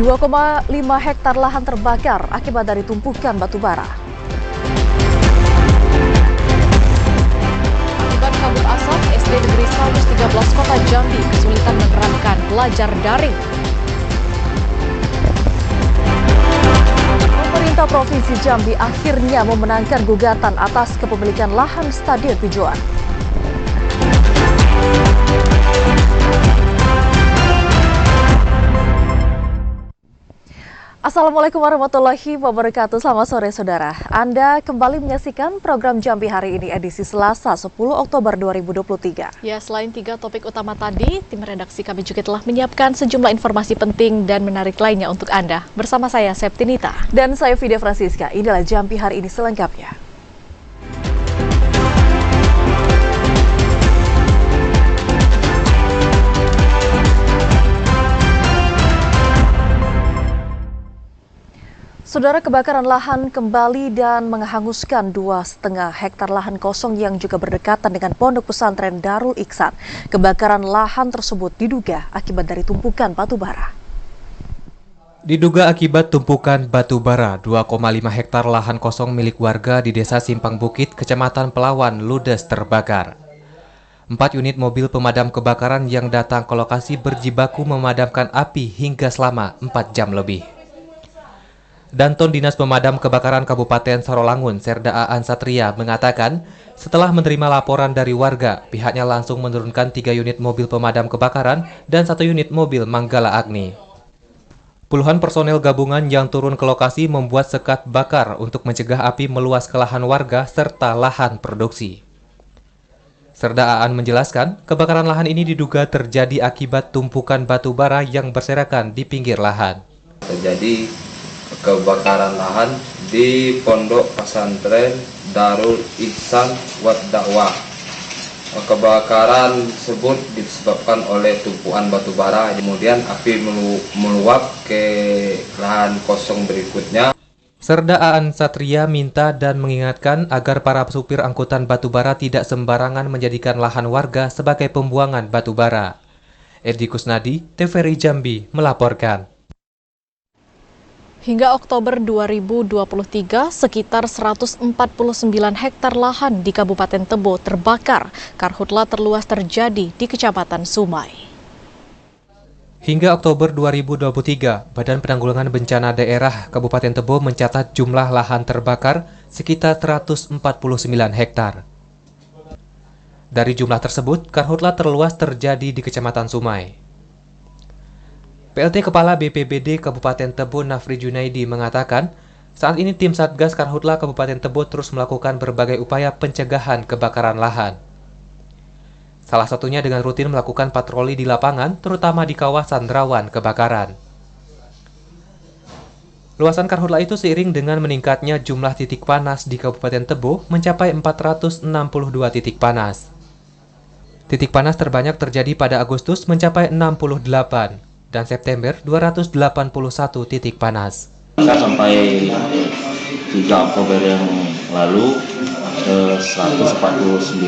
2,5 hektar lahan terbakar akibat dari tumpukan batu bara. Akibat kabut asap, SD Negeri 113 Kota Jambi kesulitan menerapkan belajar daring. Pemerintah Provinsi Jambi akhirnya memenangkan gugatan atas kepemilikan lahan Stadion Pijuan. Assalamualaikum warahmatullahi wabarakatuh. Selamat sore saudara. Anda kembali menyaksikan program Jambi hari ini edisi Selasa 10 Oktober 2023. Ya, selain 3 topik utama tadi, tim redaksi kami juga telah menyiapkan sejumlah informasi penting dan menarik lainnya untuk Anda. Bersama saya Septinita dan saya Vidya Francisca. Inilah Jambi hari ini selengkapnya. Saudara, kebakaran lahan kembali dan menghanguskan 2,5 hektar lahan kosong yang juga berdekatan dengan Pondok Pesantren Darul Ihsan. Kebakaran lahan tersebut diduga akibat dari tumpukan batu bara. Diduga akibat tumpukan batu bara, 2,5 hektar lahan kosong milik warga di Desa Simpang Bukit, Kecamatan Pelawan, Ludes terbakar. 4 unit mobil pemadam kebakaran yang datang ke lokasi berjibaku memadamkan api hingga selama 4 jam lebih. Danton Dinas Pemadam Kebakaran Kabupaten Sarolangun, Serda Aan Satria, mengatakan setelah menerima laporan dari warga, pihaknya langsung menurunkan 3 unit mobil pemadam kebakaran dan 1 unit mobil Manggala Agni. Puluhan personel gabungan yang turun ke lokasi membuat sekat bakar untuk mencegah api meluas ke lahan warga serta lahan produksi. Serda Aan menjelaskan, kebakaran lahan ini diduga terjadi akibat tumpukan batu bara yang berserakan di pinggir lahan. Terjadi kebakaran lahan di Pondok Pesantren Darul Ihsan Wat Dakwah. Kebakaran tersebut disebabkan oleh tumpuan batu bara, kemudian api meluap ke lahan kosong berikutnya. Serda Aan Satria minta dan mengingatkan agar para supir angkutan batu bara tidak sembarangan menjadikan lahan warga sebagai pembuangan batu bara. Edi Kusnadi, TVRI Jambi melaporkan. Hingga Oktober 2023, sekitar 149 hektar lahan di Kabupaten Tebo terbakar. Karhutla terluas terjadi di Kecamatan Sumai. Hingga Oktober 2023, Badan Penanggulangan Bencana Daerah Kabupaten Tebo mencatat jumlah lahan terbakar sekitar 149 hektar. Dari jumlah tersebut, karhutla terluas terjadi di Kecamatan Sumai. PLT Kepala BPBD Kabupaten Tebo Nafri Junaidi mengatakan, saat ini tim Satgas Karhutla Kabupaten Tebo terus melakukan berbagai upaya pencegahan kebakaran lahan. Salah satunya dengan rutin melakukan patroli di lapangan, terutama di kawasan rawan kebakaran. Luasan Karhutla itu seiring dengan meningkatnya jumlah titik panas di Kabupaten Tebo mencapai 462 titik panas. Titik panas terbanyak terjadi pada Agustus mencapai 68. Dan September 281 titik panas. Sampai 3 Oktober yang lalu 149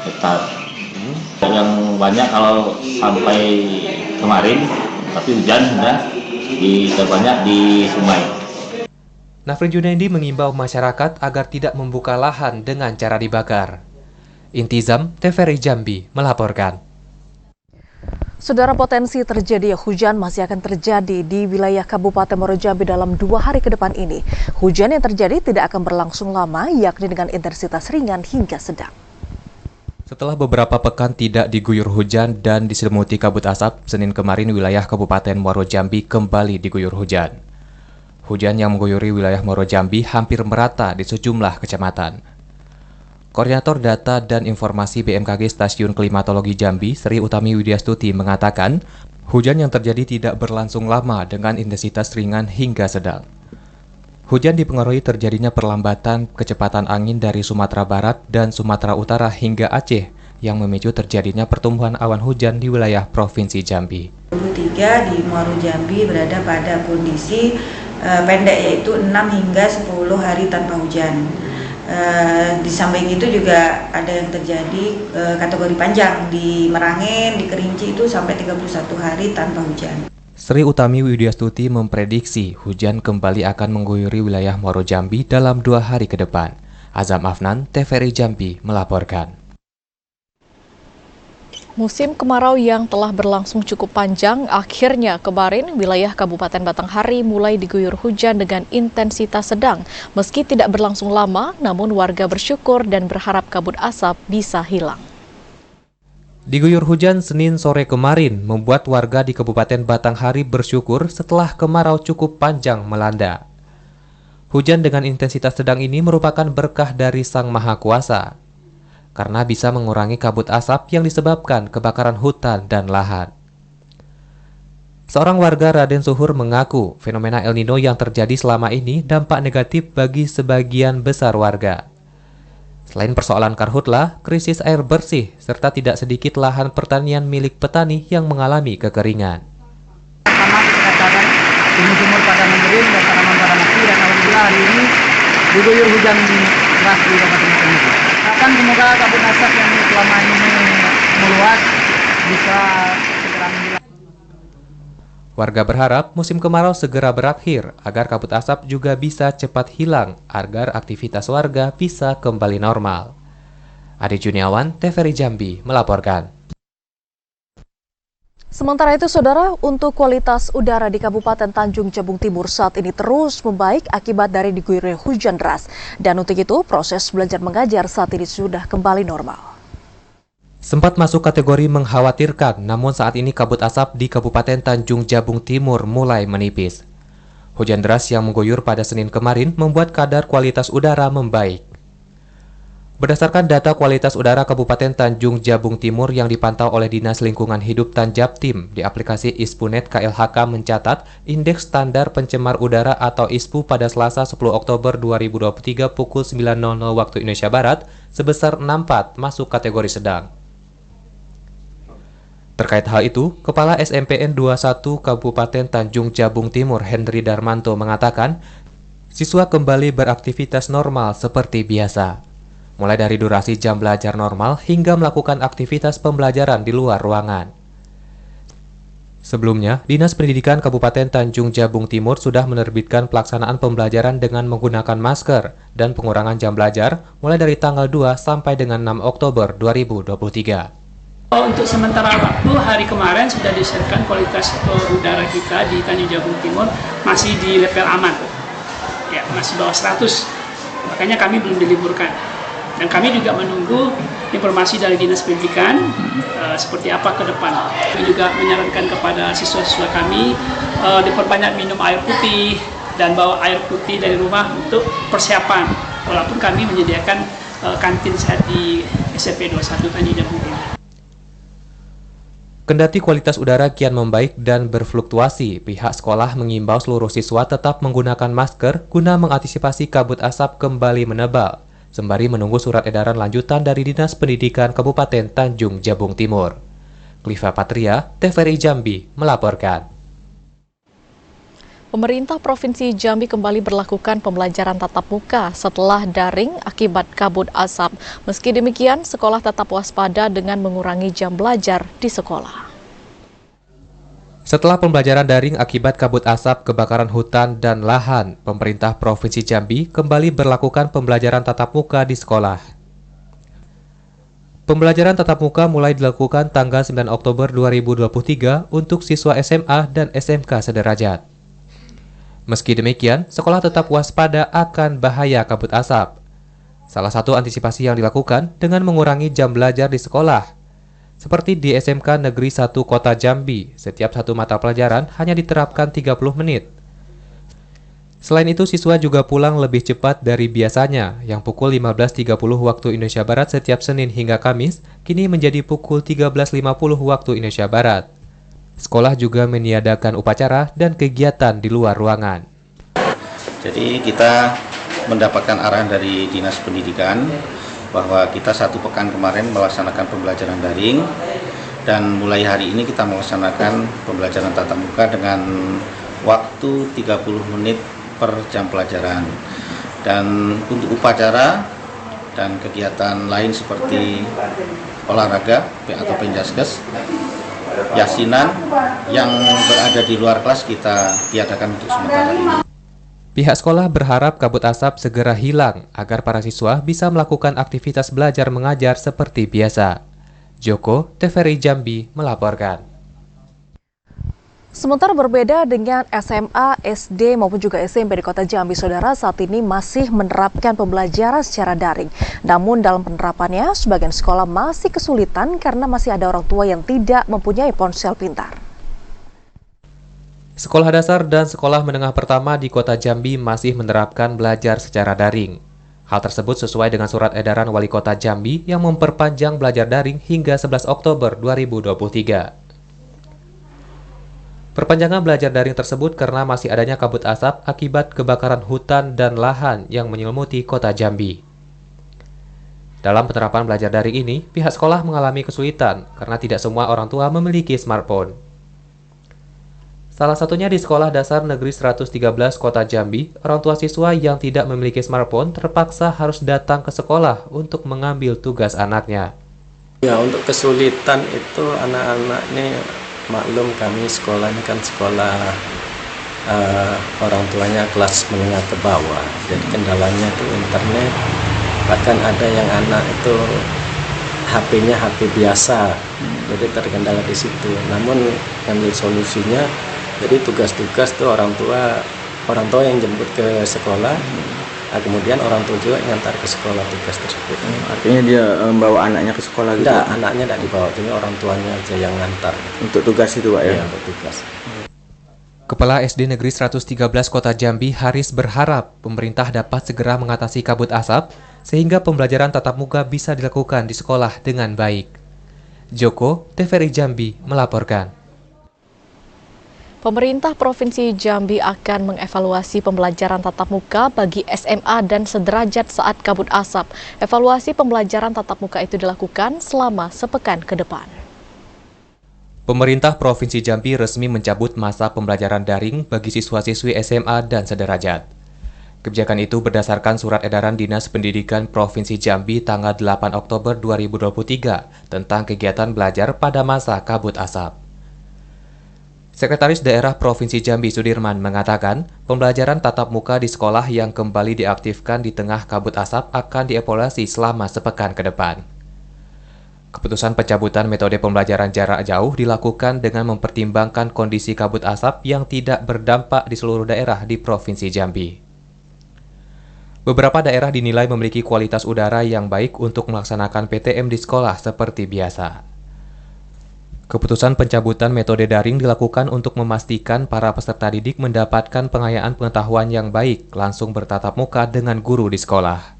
hektar. Yang banyak kalau sampai kemarin, tapi hujan sudah terbanyak di Sumai. Nafri Junaidi mengimbau masyarakat agar tidak membuka lahan dengan cara dibakar. Intizam, TVRI Jambi melaporkan. Saudara, potensi terjadi hujan masih akan terjadi di wilayah Kabupaten Muaro Jambi dalam 2 hari ke depan ini. Hujan yang terjadi tidak akan berlangsung lama, yakni dengan intensitas ringan hingga sedang. Setelah beberapa pekan tidak diguyur hujan dan diselimuti kabut asap, Senin kemarin wilayah Kabupaten Muaro Jambi kembali diguyur hujan. Hujan yang mengguyuri wilayah Muaro Jambi hampir merata di sejumlah kecamatan. Koordinator Data dan Informasi BMKG Stasiun Klimatologi Jambi, Sri Utami Widyastuti mengatakan, hujan yang terjadi tidak berlangsung lama dengan intensitas ringan hingga sedang. Hujan dipengaruhi terjadinya perlambatan kecepatan angin dari Sumatera Barat dan Sumatera Utara hingga Aceh yang memicu terjadinya pertumbuhan awan hujan di wilayah Provinsi Jambi. 23 di Muaro Jambi berada pada kondisi pendek, yaitu 6 hingga 10 hari tanpa hujan. Di samping itu juga ada yang terjadi kategori panjang di Merangin, di Kerinci itu sampai 31 hari tanpa hujan. Sri Utami Widyastuti memprediksi hujan kembali akan mengguyuri wilayah Muaro Jambi dalam 2 hari ke depan. Azam Afnan, TVRI Jambi melaporkan. Musim kemarau yang telah berlangsung cukup panjang, akhirnya kemarin wilayah Kabupaten Batanghari mulai diguyur hujan dengan intensitas sedang. Meski tidak berlangsung lama, namun warga bersyukur dan berharap kabut asap bisa hilang. Diguyur hujan Senin sore kemarin membuat warga di Kabupaten Batanghari bersyukur setelah kemarau cukup panjang melanda. Hujan dengan intensitas sedang ini merupakan berkah dari Sang Maha Kuasa, karena bisa mengurangi kabut asap yang disebabkan kebakaran hutan dan lahan. Seorang warga Raden Suhur mengaku fenomena El Nino yang terjadi selama ini dampak negatif bagi sebagian besar warga. Selain persoalan karhutlah, krisis air bersih, serta tidak sedikit lahan pertanian milik petani yang mengalami kekeringan. Pertama kita katakan sumur-sumur pada mengering dan tanaman pada mati, dan alhamdulillah hari ini diguyur hujan deras di Kabupaten Batanghari. Akan semoga kabut asap yang selama ini meluas bisa segera menghilang. Warga berharap musim kemarau segera berakhir agar kabut asap juga bisa cepat hilang agar aktivitas warga bisa kembali normal. Adi Juniawan, TVRI Jambi melaporkan. Sementara itu, Saudara, untuk kualitas udara di Kabupaten Tanjung Jabung Timur saat ini terus membaik akibat dari diguyurnya hujan deras. Dan untuk itu, proses belajar mengajar saat ini sudah kembali normal. Sempat masuk kategori mengkhawatirkan, namun saat ini kabut asap di Kabupaten Tanjung Jabung Timur mulai menipis. Hujan deras yang mengguyur pada Senin kemarin membuat kadar kualitas udara membaik. Berdasarkan data kualitas udara Kabupaten Tanjung Jabung Timur yang dipantau oleh Dinas Lingkungan Hidup Tanjabtim di aplikasi ISPUNET KLHK mencatat indeks standar pencemar udara atau ISPU pada Selasa 10 Oktober 2023 pukul 9.00 waktu Indonesia Barat sebesar 64 masuk kategori sedang. Terkait hal itu, Kepala SMPN 21 Kabupaten Tanjung Jabung Timur Henry Darmanto mengatakan, siswa kembali beraktivitas normal seperti biasa, mulai dari durasi jam belajar normal hingga melakukan aktivitas pembelajaran di luar ruangan. Sebelumnya, Dinas Pendidikan Kabupaten Tanjung Jabung Timur sudah menerbitkan pelaksanaan pembelajaran dengan menggunakan masker dan pengurangan jam belajar mulai dari tanggal 2 sampai dengan 6 Oktober 2023. Untuk sementara waktu, hari kemarin sudah disesuaikan kualitas udara kita di Tanjung Jabung Timur masih di level aman, ya, masih bawah 100, makanya kami belum diliburkan. Dan kami juga menunggu informasi dari Dinas Pendidikan seperti apa ke depan. Kami juga menyarankan kepada siswa-siswa kami diperbanyak minum air putih dan bawa air putih dari rumah untuk persiapan, walaupun kami menyediakan kantin sehat di SMP 21 Tanjung Jabung Timur. Kendati kualitas udara kian membaik dan berfluktuasi, pihak sekolah mengimbau seluruh siswa tetap menggunakan masker guna mengantisipasi kabut asap kembali menebal, sembari menunggu surat edaran lanjutan dari Dinas Pendidikan Kabupaten Tanjung Jabung Timur. Kliva Patria, TVRI Jambi, melaporkan. Pemerintah Provinsi Jambi kembali berlakukan pembelajaran tatap muka setelah daring akibat kabut asap. Meski demikian, sekolah tetap waspada dengan mengurangi jam belajar di sekolah. Setelah pembelajaran daring akibat kabut asap, kebakaran hutan, dan lahan, pemerintah Provinsi Jambi kembali berlakukan pembelajaran tatap muka di sekolah. Pembelajaran tatap muka mulai dilakukan tanggal 9 Oktober 2023 untuk siswa SMA dan SMK sederajat. Meski demikian, sekolah tetap waspada akan bahaya kabut asap. Salah satu antisipasi yang dilakukan dengan mengurangi jam belajar di sekolah. Seperti di SMK Negeri 1 Kota Jambi, setiap satu mata pelajaran hanya diterapkan 30 menit. Selain itu, siswa juga pulang lebih cepat dari biasanya, yang pukul 15.30 waktu Indonesia Barat setiap Senin hingga Kamis, kini menjadi pukul 13.50 waktu Indonesia Barat. Sekolah juga meniadakan upacara dan kegiatan di luar ruangan. Jadi kita mendapatkan arahan dari Dinas Pendidikan bahwa kita 1 pekan kemarin melaksanakan pembelajaran daring, dan mulai hari ini kita melaksanakan pembelajaran tatap muka dengan waktu 30 menit per jam pelajaran. Dan untuk upacara dan kegiatan lain seperti olahraga atau penjaskes, yasinan yang berada di luar kelas kita tiadakan untuk sementara ini. Pihak sekolah berharap kabut asap segera hilang agar para siswa bisa melakukan aktivitas belajar mengajar seperti biasa. Joko, TVRI Jambi melaporkan. Sementara berbeda dengan SMA, SD maupun juga SMP di Kota Jambi, Saudara, saat ini masih menerapkan pembelajaran secara daring. Namun dalam penerapannya, sebagian sekolah masih kesulitan karena masih ada orang tua yang tidak mempunyai ponsel pintar. Sekolah dasar dan sekolah menengah pertama di Kota Jambi masih menerapkan belajar secara daring. Hal tersebut sesuai dengan surat edaran Wali Kota Jambi yang memperpanjang belajar daring hingga 11 Oktober 2023. Perpanjangan belajar daring tersebut karena masih adanya kabut asap akibat kebakaran hutan dan lahan yang menyelimuti Kota Jambi. Dalam penerapan belajar daring ini, pihak sekolah mengalami kesulitan karena tidak semua orang tua memiliki smartphone. Salah satunya di Sekolah Dasar Negeri 113 Kota Jambi, orang tua siswa yang tidak memiliki smartphone terpaksa harus datang ke sekolah untuk mengambil tugas anaknya. Ya, untuk kesulitan itu anak-anak ini maklum, kami sekolah ini kan sekolah orang tuanya kelas menengah ke bawah, jadi kendalanya itu internet, bahkan ada yang anak itu HP-nya HP biasa, jadi terkendala di situ. Namun ngambil solusinya, jadi tugas-tugas tuh orang tua yang jemput ke sekolah, kemudian orang tua juga yang ngantar ke sekolah tugas tersebut. Artinya dia membawa anaknya ke sekolah gitu? Tidak, anaknya tidak dibawa, jadi orang tuanya aja yang ngantar. Untuk tugas itu Pak ya? Iya, untuk tugas. Kepala SD Negeri 113 Kota Jambi, Haris, berharap pemerintah dapat segera mengatasi kabut asap sehingga pembelajaran tatap muka bisa dilakukan di sekolah dengan baik. Joko, TVRI Jambi melaporkan. Pemerintah Provinsi Jambi akan mengevaluasi pembelajaran tatap muka bagi SMA dan sederajat saat kabut asap. Evaluasi pembelajaran tatap muka itu dilakukan selama sepekan ke depan. Pemerintah Provinsi Jambi resmi mencabut masa pembelajaran daring bagi siswa-siswi SMA dan sederajat. Kebijakan itu berdasarkan surat edaran Dinas Pendidikan Provinsi Jambi tanggal 8 Oktober 2023 tentang kegiatan belajar pada masa kabut asap. Sekretaris Daerah Provinsi Jambi Sudirman mengatakan, pembelajaran tatap muka di sekolah yang kembali diaktifkan di tengah kabut asap akan dievaluasi selama sepekan ke depan. Keputusan pencabutan metode pembelajaran jarak jauh dilakukan dengan mempertimbangkan kondisi kabut asap yang tidak berdampak di seluruh daerah di Provinsi Jambi. Beberapa daerah dinilai memiliki kualitas udara yang baik untuk melaksanakan PTM di sekolah seperti biasa. Keputusan pencabutan metode daring dilakukan untuk memastikan para peserta didik mendapatkan pengayaan pengetahuan yang baik langsung bertatap muka dengan guru di sekolah.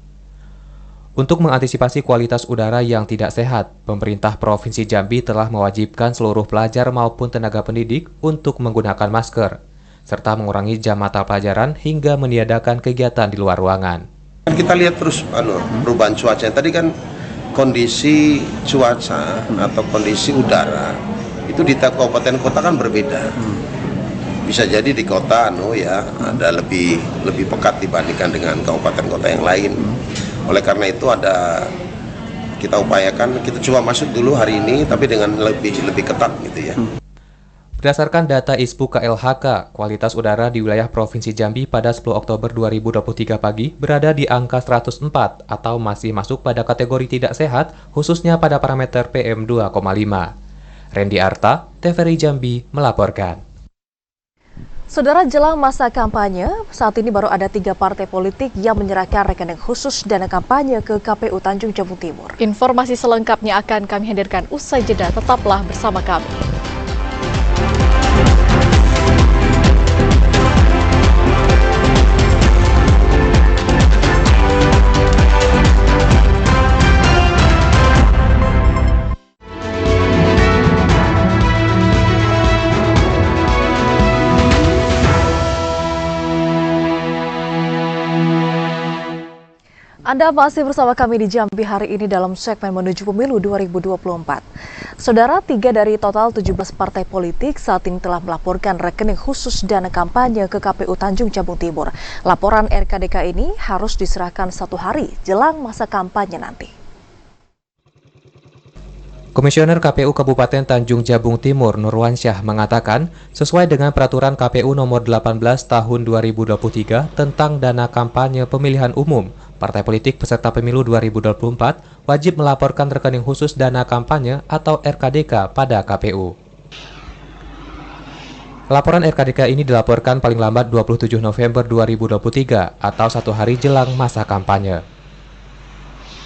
Untuk mengantisipasi kualitas udara yang tidak sehat, pemerintah Provinsi Jambi telah mewajibkan seluruh pelajar maupun tenaga pendidik untuk menggunakan masker, serta mengurangi jam mata pelajaran hingga meniadakan kegiatan di luar ruangan. Kita lihat terus perubahan cuaca. Tadi kan kondisi cuaca atau kondisi udara itu di tiap kabupaten kota kan berbeda. Bisa jadi di kota ada lebih pekat dibandingkan dengan kabupaten kota yang lain. Oleh karena itu kita upayakan, kita coba masuk dulu hari ini tapi dengan lebih ketat gitu ya. Berdasarkan data ISPU KLHK, kualitas udara di wilayah Provinsi Jambi pada 10 Oktober 2023 pagi berada di angka 104 atau masih masuk pada kategori tidak sehat, khususnya pada parameter PM 2,5. Randy Arta, TVRI Jambi melaporkan. Saudara, jelang masa kampanye, saat ini baru ada 3 partai politik yang menyerahkan rekening khusus dana kampanye ke KPU Tanjung Jabung Timur. Informasi selengkapnya akan kami hadirkan usai jeda, tetaplah bersama kami. Anda masih bersama kami di Jambi hari ini dalam segmen menuju pemilu 2024. Saudara, 3 dari total 17 partai politik saat ini telah melaporkan rekening khusus dana kampanye ke KPU Tanjung Jabung Timur. Laporan RKDK ini harus diserahkan 1 hari jelang masa kampanye nanti. Komisioner KPU Kabupaten Tanjung Jabung Timur Nurwansyah mengatakan, sesuai dengan peraturan KPU nomor 18 tahun 2023 tentang dana kampanye pemilihan umum, partai politik peserta pemilu 2024 wajib melaporkan rekening khusus dana kampanye atau RKDK pada KPU. Laporan RKDK ini dilaporkan paling lambat 27 November 2023 atau 1 hari jelang masa kampanye.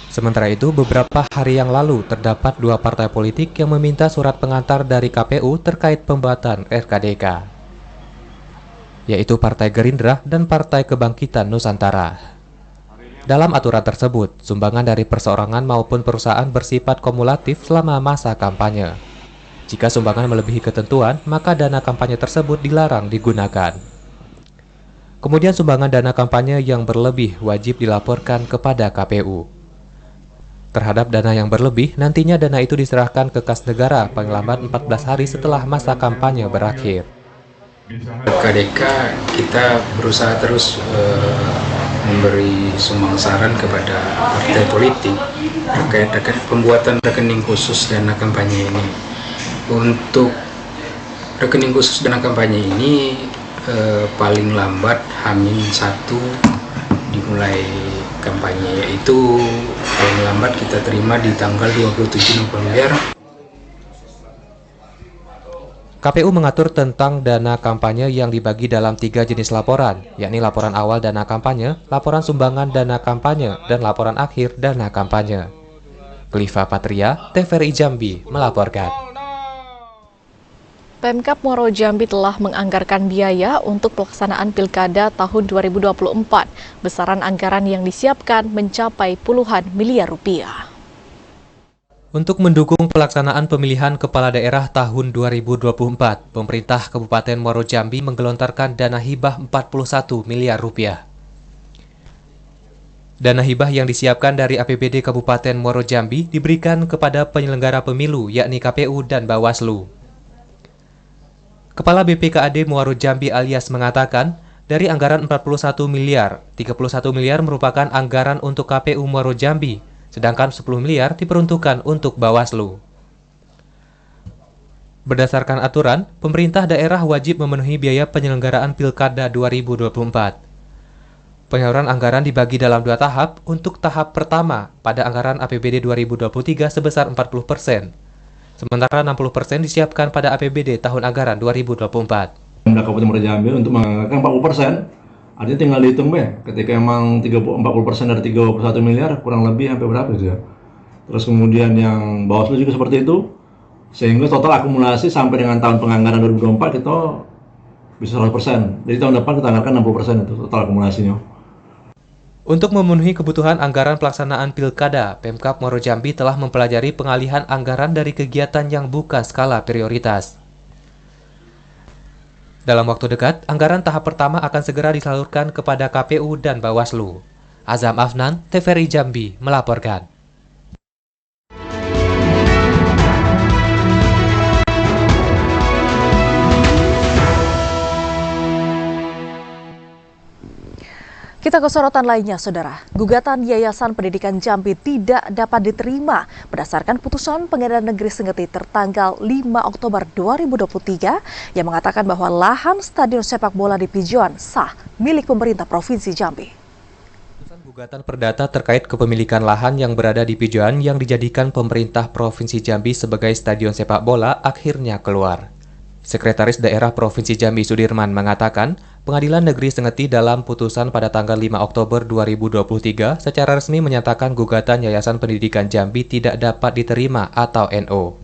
Sementara itu, beberapa hari yang lalu terdapat 2 partai politik yang meminta surat pengantar dari KPU terkait pembuatan RKDK, yaitu Partai Gerindra dan Partai Kebangkitan Nusantara. Dalam aturan tersebut, sumbangan dari perseorangan maupun perusahaan bersifat kumulatif selama masa kampanye. Jika sumbangan melebihi ketentuan, maka dana kampanye tersebut dilarang digunakan. Kemudian sumbangan dana kampanye yang berlebih wajib dilaporkan kepada KPU. Terhadap dana yang berlebih, nantinya dana itu diserahkan ke kas negara paling lambat 14 hari setelah masa kampanye berakhir. KDK kita berusaha terus memberi sumbang saran kepada partai politik terkait pembuatan rekening khusus dana kampanye ini. Untuk rekening khusus dana kampanye ini paling lambat H-1 dimulai kampanye, yaitu paling lambat kita terima di tanggal 27 November. KPU mengatur tentang dana kampanye yang dibagi dalam 3 jenis laporan, yakni laporan awal dana kampanye, laporan sumbangan dana kampanye, dan laporan akhir dana kampanye. Kliva Patria, TVRI Jambi, melaporkan. Pemkab Muaro Jambi telah menganggarkan biaya untuk pelaksanaan Pilkada tahun 2024. Besaran anggaran yang disiapkan mencapai puluhan miliar rupiah. Untuk mendukung pelaksanaan pemilihan kepala daerah tahun 2024, pemerintah Kabupaten Muaro Jambi menggelontorkan dana hibah 41 miliar rupiah. Dana hibah yang disiapkan dari APBD Kabupaten Muaro Jambi diberikan kepada penyelenggara pemilu, yakni KPU dan Bawaslu. Kepala BPKAD Muaro Jambi alias mengatakan, dari anggaran 41 miliar, 31 miliar merupakan anggaran untuk KPU Muaro Jambi, sedangkan 10 miliar diperuntukkan untuk Bawaslu. Berdasarkan aturan, pemerintah daerah wajib memenuhi biaya penyelenggaraan Pilkada 2024. Penyaluran anggaran dibagi dalam 2 tahap. Untuk tahap pertama, pada anggaran APBD 2023 sebesar 40%. Sementara 60% disiapkan pada APBD tahun anggaran 2024. Kabupaten Muaro Jambi untuk menganggarkan 40%, artinya tinggal dihitung ketika emang 40% dari 31 miliar kurang lebih sampai berapa gitu ya. Terus kemudian yang Bawaslu juga seperti itu, sehingga total akumulasi sampai dengan tahun penganggaran 2024 kita bisa 100%. Jadi tahun depan kita anggarkan 60% itu total akumulasinya. Untuk memenuhi kebutuhan anggaran pelaksanaan Pilkada, Pemkab Muaro Jambi telah mempelajari pengalihan anggaran dari kegiatan yang bukan skala prioritas. Dalam waktu dekat, anggaran tahap pertama akan segera disalurkan kepada KPU dan Bawaslu. Azam Afnan, TVRI Jambi, melaporkan. Kita ke sorotan lainnya, Saudara. Gugatan Yayasan Pendidikan Jambi tidak dapat diterima berdasarkan putusan Pengadilan Negeri Sengeti tertanggal 5 Oktober 2023 yang mengatakan bahwa lahan stadion sepak bola di Pijuan sah milik pemerintah Provinsi Jambi. Putusan gugatan perdata terkait kepemilikan lahan yang berada di Pijuan yang dijadikan pemerintah Provinsi Jambi sebagai stadion sepak bola akhirnya keluar. Sekretaris Daerah Provinsi Jambi Sudirman mengatakan, Pengadilan Negeri Sengeti dalam putusan pada tanggal 5 Oktober 2023 secara resmi menyatakan gugatan Yayasan Pendidikan Jambi tidak dapat diterima atau NO.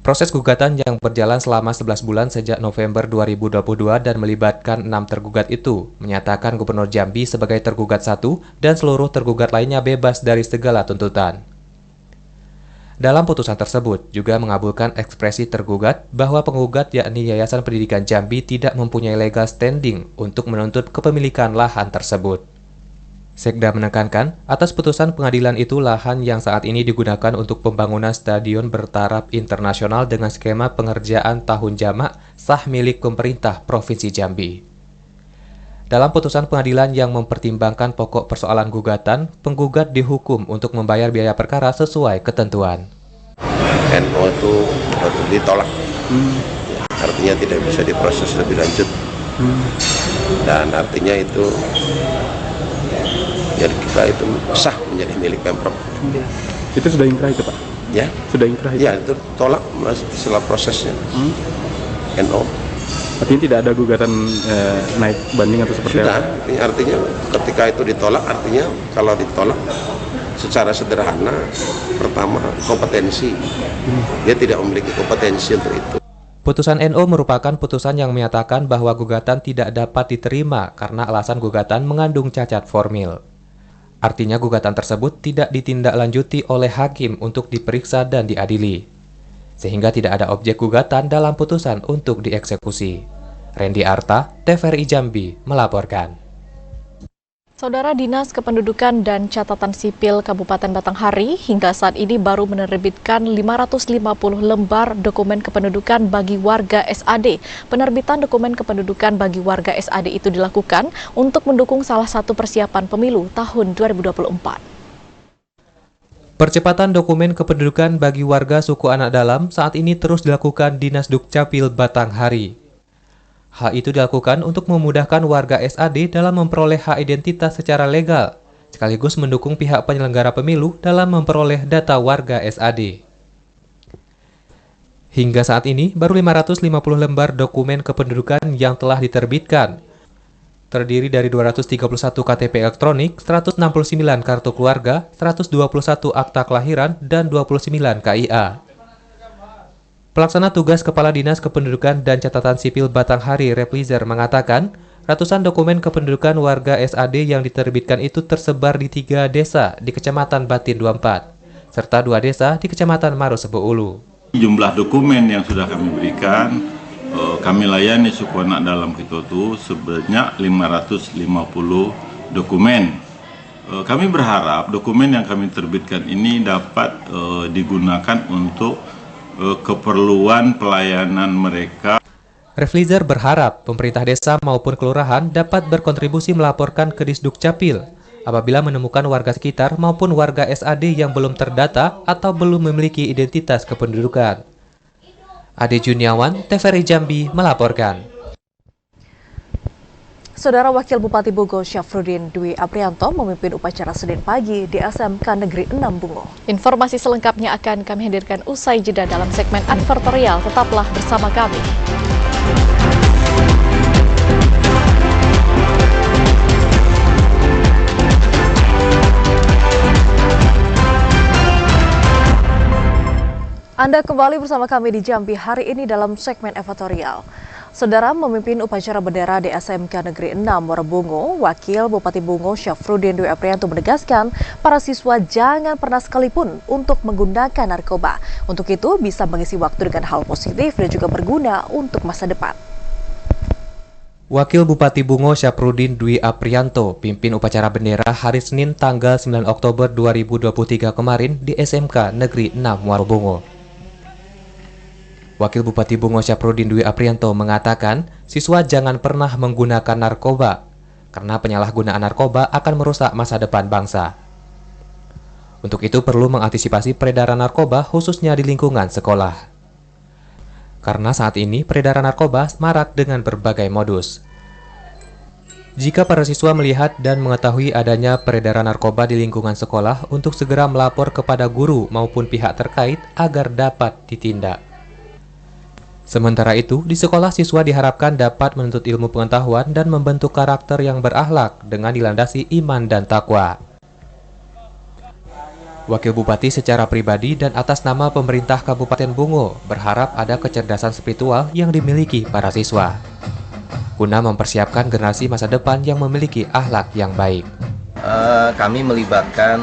Proses gugatan yang berjalan selama 11 bulan sejak November 2022 dan melibatkan 6 tergugat itu menyatakan Gubernur Jambi sebagai tergugat 1 dan seluruh tergugat lainnya bebas dari segala tuntutan. Dalam putusan tersebut juga mengabulkan ekspresi tergugat bahwa penggugat yakni Yayasan Pendidikan Jambi tidak mempunyai legal standing untuk menuntut kepemilikan lahan tersebut. Sekda menekankan, atas putusan pengadilan itu lahan yang saat ini digunakan untuk pembangunan stadion bertaraf internasional dengan skema pengerjaan tahun jamak sah milik pemerintah Provinsi Jambi. Dalam putusan pengadilan yang mempertimbangkan pokok persoalan gugatan, penggugat dihukum untuk membayar biaya perkara sesuai ketentuan. NO itu ditolak. Artinya tidak bisa diproses lebih lanjut. Dan artinya itu jadi kita itu sah menjadi milik Pemprov. Itu sudah inkrah itu Pak? Ya, sudah inkrah itu? Ya, itu tolak setelah prosesnya. NO. Artinya tidak ada gugatan naik banding atau seperti sudah, apa? Artinya ketika itu ditolak, artinya kalau ditolak secara sederhana, pertama kompetensi. Dia tidak memiliki kompetensi untuk itu. Putusan NO merupakan putusan yang menyatakan bahwa gugatan tidak dapat diterima karena alasan gugatan mengandung cacat formil. Artinya gugatan tersebut tidak ditindaklanjuti oleh hakim untuk diperiksa dan diadili, sehingga tidak ada objek gugatan dalam putusan untuk dieksekusi. Randy Arta, TVRI Jambi, melaporkan. Saudara, Dinas Kependudukan dan Catatan Sipil Kabupaten Batanghari hingga saat ini baru menerbitkan 550 lembar dokumen kependudukan bagi warga SAD. Penerbitan dokumen kependudukan bagi warga SAD itu dilakukan untuk mendukung salah satu persiapan pemilu tahun 2024. Percepatan dokumen kependudukan bagi warga suku anak dalam saat ini terus dilakukan Dinas Dukcapil Batanghari. Hal itu dilakukan untuk memudahkan warga SAD dalam memperoleh hak identitas secara legal, sekaligus mendukung pihak penyelenggara pemilu dalam memperoleh data warga SAD. Hingga saat ini, baru 550 lembar dokumen kependudukan yang telah diterbitkan, terdiri dari 231 KTP elektronik, 169 kartu keluarga, 121 akta kelahiran, dan 29 KIA. Pelaksana tugas Kepala Dinas Kependudukan dan Catatan Sipil Batanghari, Replizer, mengatakan ratusan dokumen kependudukan warga SAD yang diterbitkan itu tersebar di 3 desa di Kecamatan Batin 24, serta 2 desa di Kecamatan Marosebo Ulu. Jumlah dokumen yang sudah kami berikan, kami layani suku anak dalam Kitotu sebanyak 550 dokumen. Kami berharap dokumen yang kami terbitkan ini dapat digunakan untuk keperluan pelayanan mereka. Replizer berharap pemerintah desa maupun kelurahan dapat berkontribusi melaporkan ke Disdukcapil apabila menemukan warga sekitar maupun warga SAD yang belum terdata atau belum memiliki identitas kependudukan. Ade Juniawan, TVRI Jambi, melaporkan. Saudara Wakil Bupati Bogor Syafruddin Dwi Aprianto memimpin upacara Senin pagi di SMK Negeri 6 Bungo. Informasi selengkapnya akan kami hadirkan usai jeda dalam segmen advertorial. Tetaplah bersama kami. Anda kembali bersama kami di Jambi hari ini dalam segmen advertorial. Saudara, memimpin upacara bendera di SMK Negeri 6 Muarabungo, Wakil Bupati Bungo Syafruddin Dwi Aprianto menegaskan para siswa jangan pernah sekalipun untuk menggunakan narkoba. Untuk itu bisa mengisi waktu dengan hal positif dan juga berguna untuk masa depan. Wakil Bupati Bungo Syafruddin Dwi Aprianto pimpin upacara bendera hari Senin tanggal 9 Oktober 2023 kemarin di SMK Negeri 6 Muarabungo. Wakil Bupati Bungo Syafruddin Dwi Aprianto mengatakan, siswa jangan pernah menggunakan narkoba, karena penyalahgunaan narkoba akan merusak masa depan bangsa. Untuk itu perlu mengantisipasi peredaran narkoba khususnya di lingkungan sekolah. Karena saat ini peredaran narkoba marak dengan berbagai modus. Jika para siswa melihat dan mengetahui adanya peredaran narkoba di lingkungan sekolah untuk segera melapor kepada guru maupun pihak terkait agar dapat ditindak. Sementara itu, di sekolah siswa diharapkan dapat menuntut ilmu pengetahuan dan membentuk karakter yang berakhlak dengan dilandasi iman dan takwa. Wakil Bupati secara pribadi dan atas nama pemerintah Kabupaten Bungo berharap ada kecerdasan spiritual yang dimiliki para siswa, guna mempersiapkan generasi masa depan yang memiliki akhlak yang baik. Kami melibatkan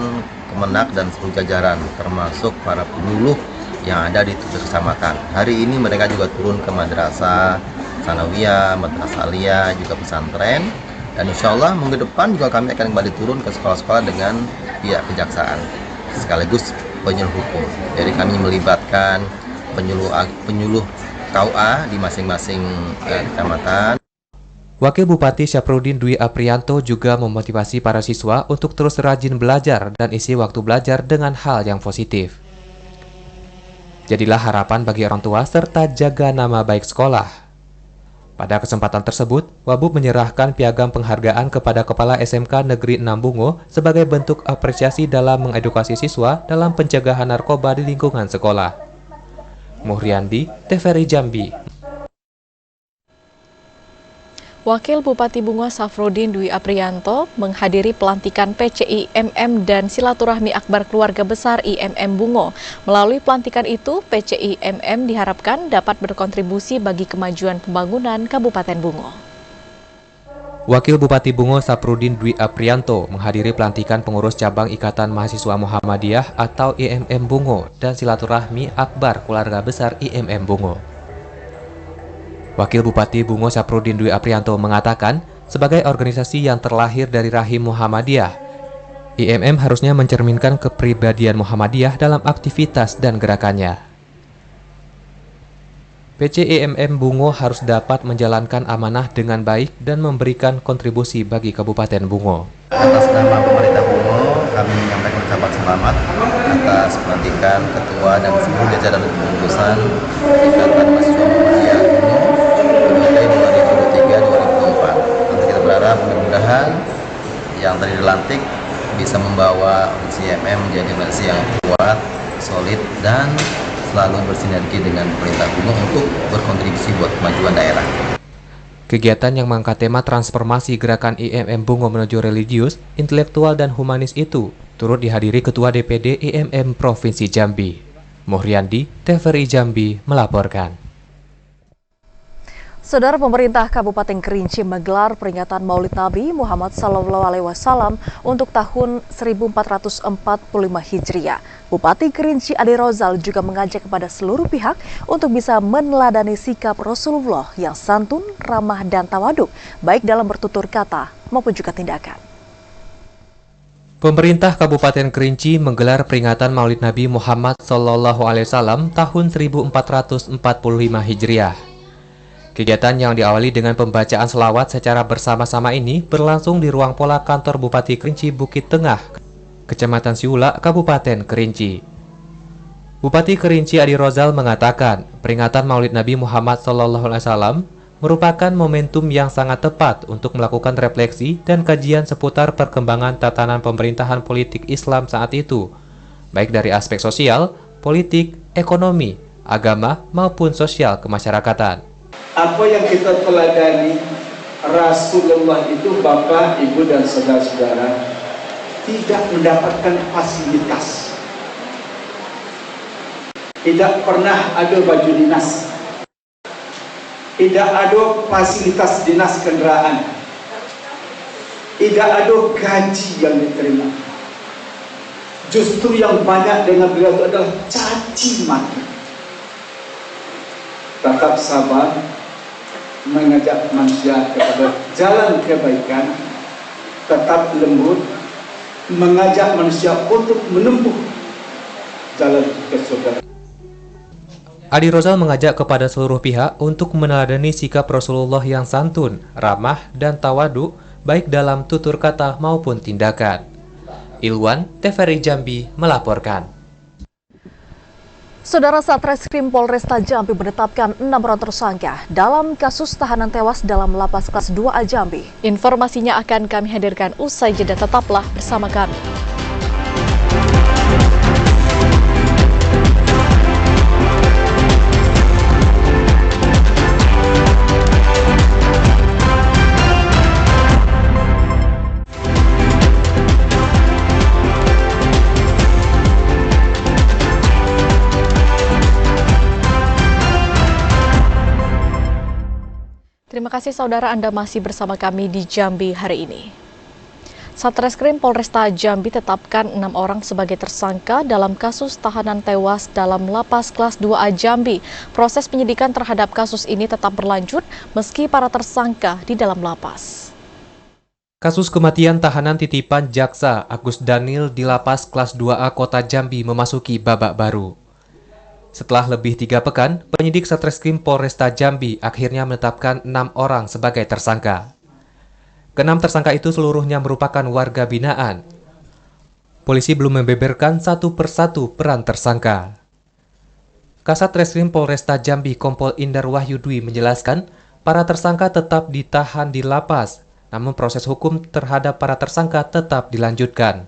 Kemenak dan seluruh jajaran, termasuk para penyuluh yang ada di 7 kecamatan. Hari ini mereka juga turun ke madrasah sanawiyah, madrasah aliyah, juga pesantren. Dan insya Allah minggu depan juga kami akan kembali turun ke sekolah-sekolah dengan pihak kejaksaan, sekaligus penyuluh hukum. Jadi kami melibatkan penyuluh KUA di masing-masing kecamatan. Wakil Bupati Syafruddin Dwi Aprianto juga memotivasi para siswa untuk terus rajin belajar dan isi waktu belajar dengan hal yang positif. Jadilah harapan bagi orang tua serta jaga nama baik sekolah. Pada kesempatan tersebut, Wabub menyerahkan piagam penghargaan kepada Kepala SMK Negeri 6 Bungo sebagai bentuk apresiasi dalam mengedukasi siswa dalam pencegahan narkoba di lingkungan sekolah. Muhriandi, TVRI Jambi. Wakil Bupati Bungo Safrudin Dwi Aprianto menghadiri pelantikan PCI MM dan silaturahmi akbar keluarga besar IMM Bungo. Melalui pelantikan itu, PCI MM diharapkan dapat berkontribusi bagi kemajuan pembangunan Kabupaten Bungo. Wakil Bupati Bungo Safrudin Dwi Aprianto menghadiri pelantikan pengurus cabang Ikatan Mahasiswa Muhammadiyah atau IMM Bungo dan silaturahmi akbar keluarga besar IMM Bungo. Wakil Bupati Bungo Safrudin Dwi Aprianto mengatakan, sebagai organisasi yang terlahir dari rahim Muhammadiyah, IMM harusnya mencerminkan kepribadian Muhammadiyah dalam aktivitas dan gerakannya. PCIMM Bungo harus dapat menjalankan amanah dengan baik dan memberikan kontribusi bagi Kabupaten Bungo. Atas nama pemerintah Bungo, kami menyampaikan ucapan selamat atas pelantikan Ketua dan seluruh jajaran kepengurusan Ikatan Mahasiswa Muhammadiyah Bungo periode 2023-2024. Nanti kita berharap mudah-mudahan yang tadi dilantik bisa membawa IMM menjadi organisasi yang kuat, solid, dan selalu bersinergi dengan pemerintah Bungo untuk berkontribusi buat kemajuan daerah. Kegiatan yang mengangkat tema transformasi gerakan IMM Bungo menuju religius, intelektual, dan humanis itu turut dihadiri Ketua DPD IMM Provinsi Jambi. Muhriandi, TVRI Jambi melaporkan. Saudara, pemerintah Kabupaten Kerinci menggelar peringatan Maulid Nabi Muhammad SAW untuk tahun 1445 Hijriah. Bupati Kerinci Adi Rozal juga mengajak kepada seluruh pihak untuk bisa meneladani sikap Rasulullah yang santun, ramah, dan tawaduk, baik dalam bertutur kata maupun juga tindakan. Pemerintah Kabupaten Kerinci menggelar peringatan Maulid Nabi Muhammad SAW tahun 1445 Hijriah. Kegiatan yang diawali dengan pembacaan selawat secara bersama-sama ini berlangsung di ruang pola kantor Bupati Kerinci Bukit Tengah, Kecamatan Siula, Kabupaten Kerinci. Bupati Kerinci Adi Rozal mengatakan, peringatan Maulid Nabi Muhammad SAW merupakan momentum yang sangat tepat untuk melakukan refleksi dan kajian seputar perkembangan tatanan pemerintahan politik Islam saat itu, baik dari aspek sosial, politik, ekonomi, agama, maupun sosial kemasyarakatan. Apa yang kita teladani, Rasulullah itu bapak, ibu, dan saudara-saudara tidak mendapatkan fasilitas. Tidak pernah ada baju dinas. Tidak ada fasilitas dinas kendaraan. Tidak ada gaji yang diterima. Justru yang banyak dengan beliau itu adalah caci maki. Tetap sabar, mengajak manusia kepada jalan kebaikan, tetap lembut, mengajak manusia untuk menempuh jalan ke surga. Adi Rozal mengajak kepada seluruh pihak untuk meneladani sikap Rasulullah yang santun, ramah, dan tawaduk, baik dalam tutur kata maupun tindakan. Ilwan, TVRI Jambi melaporkan. Saudara, Satreskrim Polresta Jambi menetapkan 6 orang tersangka dalam kasus tahanan tewas dalam lapas kelas 2A Jambi. Informasinya akan kami hadirkan usai jeda, tetaplah bersama kami. Terima kasih saudara, Anda masih bersama kami di Jambi hari ini. Satreskrim Polresta Jambi tetapkan 6 orang sebagai tersangka dalam kasus tahanan tewas dalam lapas kelas 2A Jambi. Proses penyidikan terhadap kasus ini tetap berlanjut meski para tersangka di dalam lapas. Kasus kematian tahanan titipan Jaksa Agus Daniel di lapas kelas 2A Kota Jambi memasuki babak baru. Setelah lebih 3 pekan, penyidik Satreskrim Polresta Jambi akhirnya menetapkan 6 orang sebagai tersangka. Ke-6 tersangka itu seluruhnya merupakan warga binaan. Polisi belum membeberkan satu persatu peran tersangka. Kasat Reskrim Polresta Jambi Kompol Indar Wahyu Dwi menjelaskan, para tersangka tetap ditahan di lapas, namun proses hukum terhadap para tersangka tetap dilanjutkan.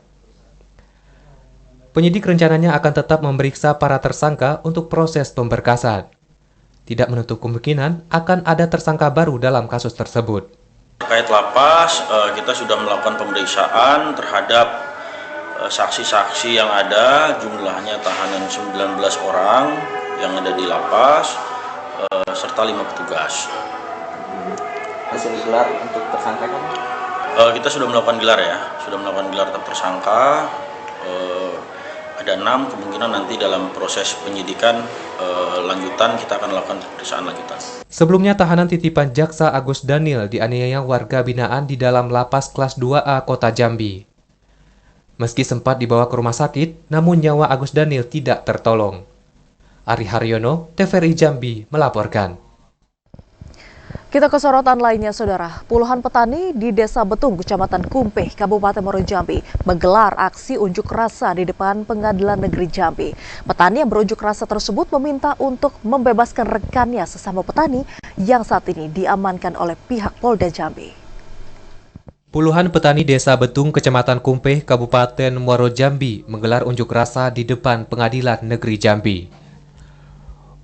Penyidik rencananya akan tetap memeriksa para tersangka untuk proses pemberkasan. Tidak menutup kemungkinan akan ada tersangka baru dalam kasus tersebut. Terkait lapas, kita sudah melakukan pemeriksaan terhadap saksi-saksi yang ada, jumlahnya tahanan 19 orang yang ada di lapas, serta 5 petugas. Hasil gelar untuk tersangka kan? Kita sudah melakukan gelar ya, sudah melakukan gelar tersangka. Ada 6, kemungkinan nanti dalam proses penyidikan lanjutan kita akan lakukan pemeriksaan lanjutan. Sebelumnya tahanan titipan Jaksa Agus Daniel dianiaya warga binaan di dalam lapas kelas 2A Kota Jambi. Meski sempat dibawa ke rumah sakit, namun nyawa Agus Daniel tidak tertolong. Ari Haryono, TVRI Jambi melaporkan. Kita ke sorotan lainnya, Saudara. Puluhan petani di Desa Betung, Kecamatan Kumpeh, Kabupaten Muaro Jambi, menggelar aksi unjuk rasa di depan Pengadilan Negeri Jambi. Petani yang berunjuk rasa tersebut meminta untuk membebaskan rekannya sesama petani yang saat ini diamankan oleh pihak Polda Jambi. Puluhan petani Desa Betung, Kecamatan Kumpeh, Kabupaten Muaro Jambi, menggelar unjuk rasa di depan Pengadilan Negeri Jambi.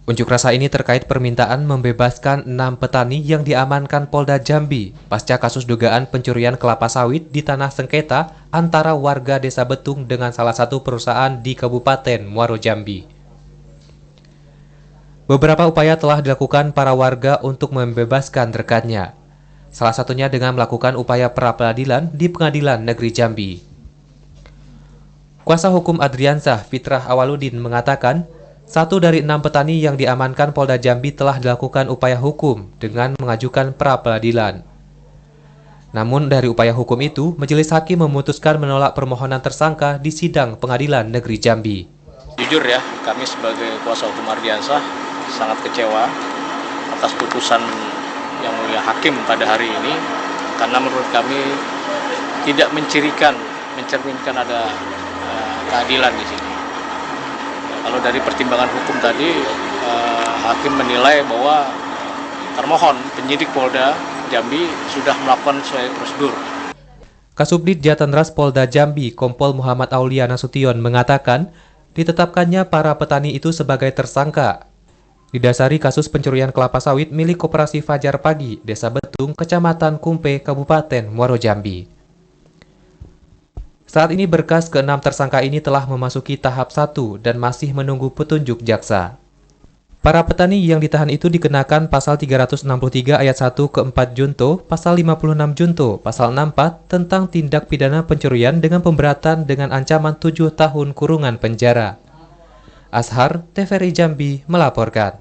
Unjuk rasa ini terkait permintaan membebaskan 6 petani yang diamankan Polda Jambi pasca kasus dugaan pencurian kelapa sawit di tanah sengketa antara warga Desa Betung dengan salah satu perusahaan di Kabupaten Muaro Jambi. Beberapa upaya telah dilakukan para warga untuk membebaskan rekannya, salah satunya dengan melakukan upaya pra-peradilan di Pengadilan Negeri Jambi. Kuasa hukum Adriansah, Fitrah Awaludin, mengatakan 1 dari 6 petani yang diamankan Polda Jambi telah dilakukan upaya hukum dengan mengajukan pra-peradilan. Namun dari upaya hukum itu, Majelis Hakim memutuskan menolak permohonan tersangka di sidang Pengadilan Negeri Jambi. Jujur ya, kami sebagai kuasa hukum Adriansah sangat kecewa atas putusan Yang Mulia Hakim pada hari ini, karena menurut kami tidak mencerminkan ada keadilan di sini. Kalau dari pertimbangan hukum tadi, Hakim menilai bahwa termohon penyidik Polda Jambi sudah melakukan sesuai prosedur. Kasubdit Jatanras Polda Jambi, Kompol Muhammad Aulia Nasution, mengatakan ditetapkannya para petani itu sebagai tersangka didasari kasus pencurian kelapa sawit milik Koperasi Fajar Pagi, Desa Betung, Kecamatan Kumpeh, Kabupaten Muaro Jambi. Saat ini berkas ke-6 tersangka ini telah memasuki tahap 1 dan masih menunggu petunjuk jaksa. Para petani yang ditahan itu dikenakan pasal 363 ayat 1 ke 4 junto, pasal 56 junto, pasal 64 tentang tindak pidana pencurian dengan pemberatan dengan ancaman 7 tahun kurungan penjara. Ashar, TVRI Jambi melaporkan.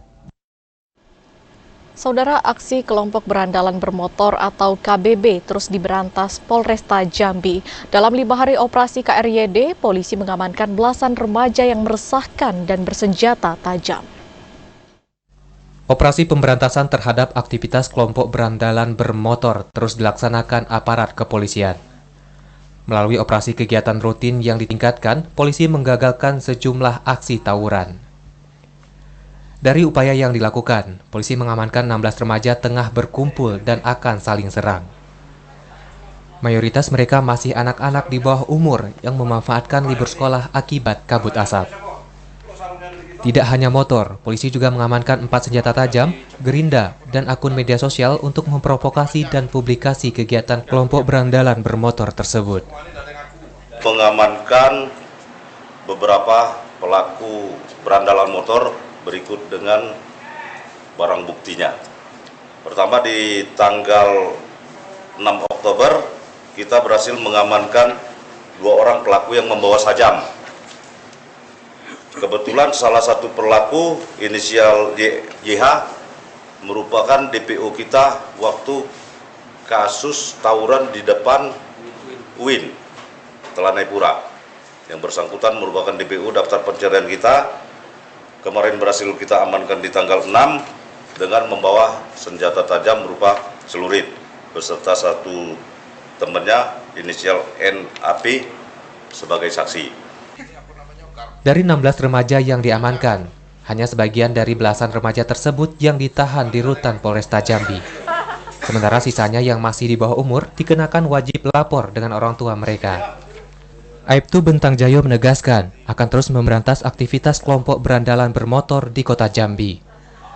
Saudara, aksi kelompok berandalan bermotor atau KBB terus diberantas Polresta Jambi. Dalam 5 hari operasi KRYD, polisi mengamankan belasan remaja yang meresahkan dan bersenjata tajam. Operasi pemberantasan terhadap aktivitas kelompok berandalan bermotor terus dilaksanakan aparat kepolisian. Melalui operasi kegiatan rutin yang ditingkatkan, polisi menggagalkan sejumlah aksi tawuran. Dari upaya yang dilakukan, polisi mengamankan 16 remaja tengah berkumpul dan akan saling serang. Mayoritas mereka masih anak-anak di bawah umur yang memanfaatkan libur sekolah akibat kabut asap. Tidak hanya motor, polisi juga mengamankan 4 senjata tajam, gerinda, dan akun media sosial untuk memprovokasi dan publikasi kegiatan kelompok berandalan bermotor tersebut. Mengamankan beberapa pelaku berandalan motor berikut dengan barang buktinya. Pertama, di tanggal 6 Oktober kita berhasil mengamankan 2 orang pelaku yang membawa sajam. Kebetulan salah satu pelaku inisial YH merupakan DPO kita waktu kasus tawuran di depan UIN Telanai Pura. Yang bersangkutan merupakan DPO daftar pencarian kita. Kemarin berhasil kita amankan di tanggal 6 dengan membawa senjata tajam berupa celurit beserta 1 temannya inisial NAP sebagai saksi. Dari 16 remaja yang diamankan, Hanya sebagian dari belasan remaja tersebut yang ditahan di rutan Polresta Jambi. Sementara sisanya yang masih di bawah umur dikenakan wajib lapor dengan orang tua mereka. Aibtu Bentang Jayo menegaskan akan terus memberantas aktivitas kelompok berandalan bermotor di kota Jambi.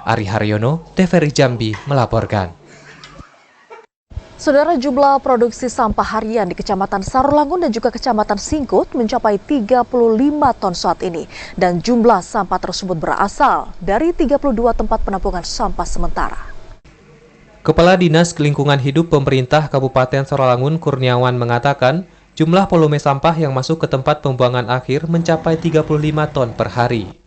Ari Haryono, TVRI Jambi melaporkan. Saudara, jumlah produksi sampah harian di Kecamatan Sarolangun dan juga Kecamatan Singkut mencapai 35 ton saat ini. Dan jumlah sampah tersebut berasal dari 32 tempat penampungan sampah sementara. Kepala Dinas Lingkungan Hidup Pemerintah Kabupaten Sarolangun Kurniawan mengatakan, jumlah volume sampah yang masuk ke tempat pembuangan akhir mencapai 35 ton per hari.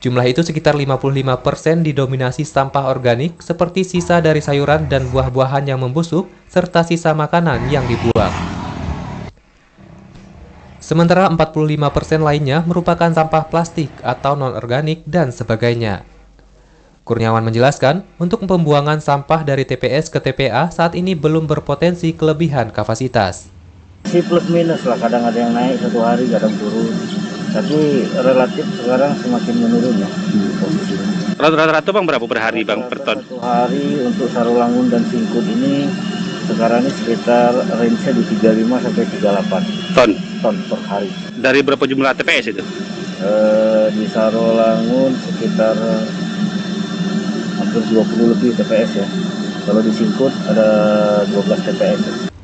Jumlah itu sekitar 55% didominasi sampah organik seperti sisa dari sayuran dan buah-buahan yang membusuk serta sisa makanan yang dibuang. Sementara 45% lainnya merupakan sampah plastik atau non-organik dan sebagainya. Kurniawan menjelaskan, untuk pembuangan sampah dari TPS ke TPA saat ini belum berpotensi kelebihan kapasitas. Si plus minus lah, kadang ada yang naik satu hari, kadang turun. Tapi relatif sekarang semakin menurun ya. Rata-rata Bang berapa per hari Bang per ton? Satu hari untuk Sarolangun dan Singkut ini sekarang ini sekitar range-nya di 35 sampai 38 ton per hari. Dari berapa jumlah TPS itu? Di Sarolangun sekitar hampir 20 lebih TPS ya. Kalau di Singkut ada 12 TPS.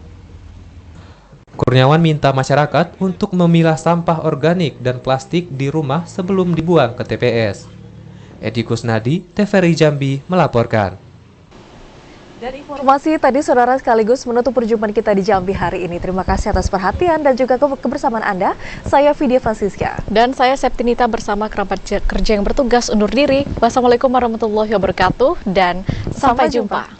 Kurniawan minta masyarakat untuk memilah sampah organik dan plastik di rumah sebelum dibuang ke TPS. Edi Kusnadi, TVRI Jambi melaporkan. Dan informasi tadi saudara sekaligus menutup perjumpaan kita di Jambi hari ini. Terima kasih atas perhatian dan juga kebersamaan Anda. Saya Vidya Francisca. Dan saya Septinita bersama kerabat kerja yang bertugas undur diri. Wassalamualaikum warahmatullahi wabarakatuh dan sampai jumpa.